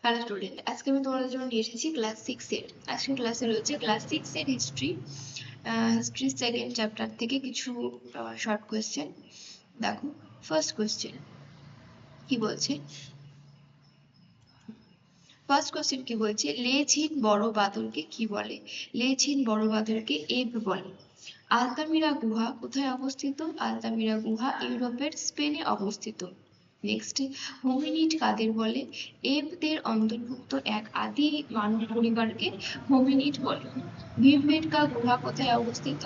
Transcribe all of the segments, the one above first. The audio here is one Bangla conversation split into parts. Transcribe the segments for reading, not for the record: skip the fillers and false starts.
হ্যালো স্টুডেন্ট, আজকে আমি তোমাদের জন্য নিয়ে এসেছি ক্লাস 6 এর। আজকে ক্লাসে রয়েছে ক্লাস 6 এর হিস্ট্রি সেকেন্ড চ্যাপ্টার থেকে কিছু শর্ট কোয়েশ্চেন। দেখো, ফার্স্ট কোয়েশ্চেন কি বলছে? ফার্স্ট কোয়েশ্চেন কি বলছে? লেছিন বড় বাদলকে কি বলে? লেছিন বড় বাদলকে এব বলে। আলতামিরা গুহা কোথায় অবস্থিত? আলতামিরা গুহা ইউরোপের স্পেনে অবস্থিত। নেক্সট, হোমিনিড কাদের বলে? এপদের অন্তর্ভুক্ত এক আদি মানব পরিবারকে হোমিনিড বলে। ভীমবেটকা গুহা কোথায় অবস্থিত?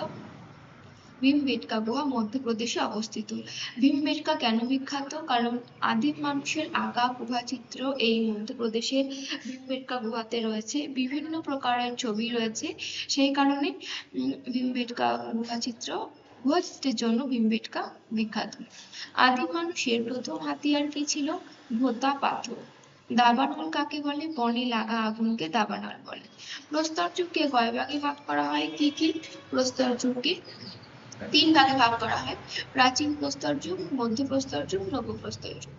ভীমবেটকা গুহা মধ্যপ্রদেশে অবস্থিত। ভীমবেটকা কেন বিখ্যাত? কারণ আদিম মানুষের আঁকা গুহাচিত্র এই মধ্যপ্রদেশের ভীমবেটকা গুহাতে রয়েছে, বিভিন্ন প্রকারের ছবি রয়েছে, সেই কারণে ভীমবেটকা গুহাচিত্রের জন্য ভীমবেটকা বিখ্যাত। আদিম মানুষের প্রথম হাতিয়ার কি ছিল? ভোঁতা পাথর। দাবানল কাকে বলে? বনে লাগা আগুনকে দাবানল বলে। প্রস্তর যুগকে কয় ভাগে ভাগ করা হয়? কি কি? প্রস্তর যুগকে 3 ভাগে ভাগ করা হয়: প্রাচীন প্রস্তর যুগ, মধ্যপ্রস্তর যুগ, নবপ্রস্তর যুগ।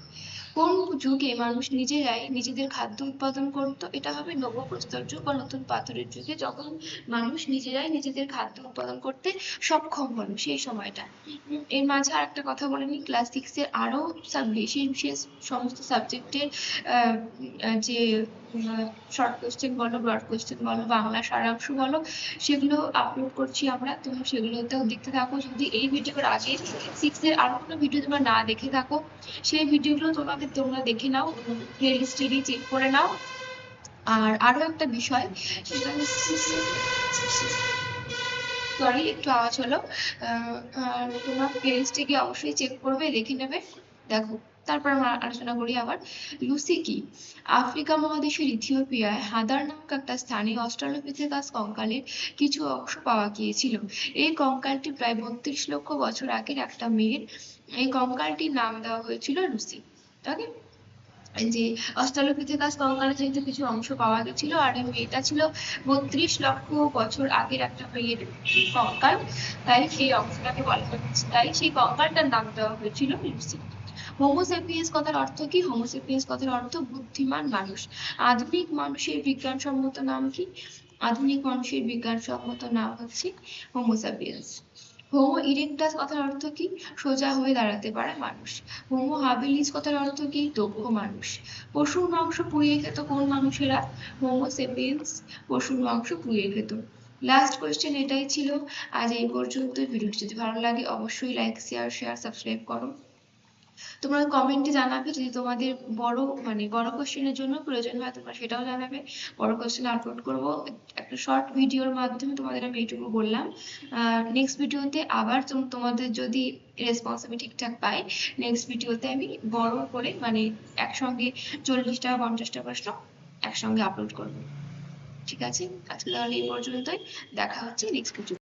কোন যুগে মানুষ নিজেরাই নিজেদের খাদ্য উৎপাদন করত? এটা হবে নবপ্রস্তর যুগ বা নতুন পাথরের যুগে, যখন মানুষ নিজেরাই নিজেদের খাদ্য উৎপাদন করতে সক্ষম হলো, সেই সময়টা। এর মাঝে আর একটা কথা বলে নিই, ক্লাস 6 এর আরো বিশেষ বিশেষ সমস্ত সাবজেক্টের যে শর্ট কোয়েশ্চেন বলো, ব্রড কোয়েশ্চেন বলো, বাংলা সারাংশ বলো, সেগুলো আপলোড করছি আমরা, তোমরা সেগুলোতেও দেখতে থাকো। যদি এই ভিডিওর আগে 6 এর আরো কোনো ভিডিও তোমরা না দেখে থাকো, সেই ভিডিওগুলো তোমরা দেখে নাও, প্লেলিস্টে গিয়ে চেক করে নাও। আর আরো একটা বিষয়, সেটা হচ্ছে, সরি একটু আওয়াজ হলো, আর তোমরা প্লেলিস্টে গিয়ে অবশ্যই চেক করবে, দেখে নেবে। দেখো, তারপর আমরা আলোচনা করি আবার। লুসি কি? আফ্রিকা মহাদেশের ইথিওপিয়ায় হাদার নামক একটা স্থানে অস্ট্রালোপিথেকাস কঙ্কালের কিছু অংশ পাওয়া গিয়েছিল। এই কঙ্কালটি প্রায় 32 লক্ষ বছর আগের একটা মেয়ের। এই কঙ্কালটির নাম দেওয়া হয়েছিল লুসি। ওকে, যে অস্ট্রালোপিথেকাস কঙ্কালের যেহেতু কিছু অংশ পাওয়া গেছিল, আর এই মেয়েটা ছিল 32 লক্ষ বছর আগের একটা মেয়ের কঙ্কাল, তাই সেই অংশটাকে বলা হচ্ছে, তাই সেই কঙ্কালটার নাম দেওয়া হয়েছিল লুসি। হোমোসেপিয়েন্স কথার অর্থ কি? হোমোসেপিয়েন্স কথার অর্থ বুদ্ধিমান মানুষ। আধুনিক মানুষের বিজ্ঞানসম্মত নাম কি? আধুনিক মানুষের বিজ্ঞানসম্মত নাম হচ্ছে হোমোসেপিয়েন্স। হোমো ইরেক্টাস কথার অর্থ কি? সোজা হয়ে দাঁড়াতে পারা মানুষ। হোমো হাবিলিস কথার অর্থ কি? দক্ষ মানুষ। পশুর মাংস পুড়িয়ে খেত কোন মানুষেরা? হোমো সেপিয়েন্স পশুর মাংস পুড়িয়ে খেত। লাস্ট কোয়েশ্চেন এটাই ছিল। আজ এই পর্যন্ত। ভিডিওটি যদি ভালো লাগে অবশ্যই লাইক, শেয়ার, সাবস্ক্রাইব করো। তোমরা কমেন্টে জানাবে যদি তোমাদের বড় কোশ্চেনের জন্য প্রয়োজন হয়, তোমরা সেটাও জানাবে। বড় কোশ্চেন আপলোড করব একটা শর্ট ভিডিওর মাধ্যমে, তোমাদের আমি এইটুকু বললাম। নেক্সট ভিডিওতে আবার তোমাদের যদি রেসপন্স আমি ঠিকঠাক পাই, নেক্সট ভিডিওতে আমি বড় করে একসঙ্গে 40টা 50টা প্রশ্ন একসঙ্গে আপলোড করব। ঠিক আছে, আজকে তাহলে এই পর্যন্তই। দেখা হচ্ছে নেক্সট ভিডিও।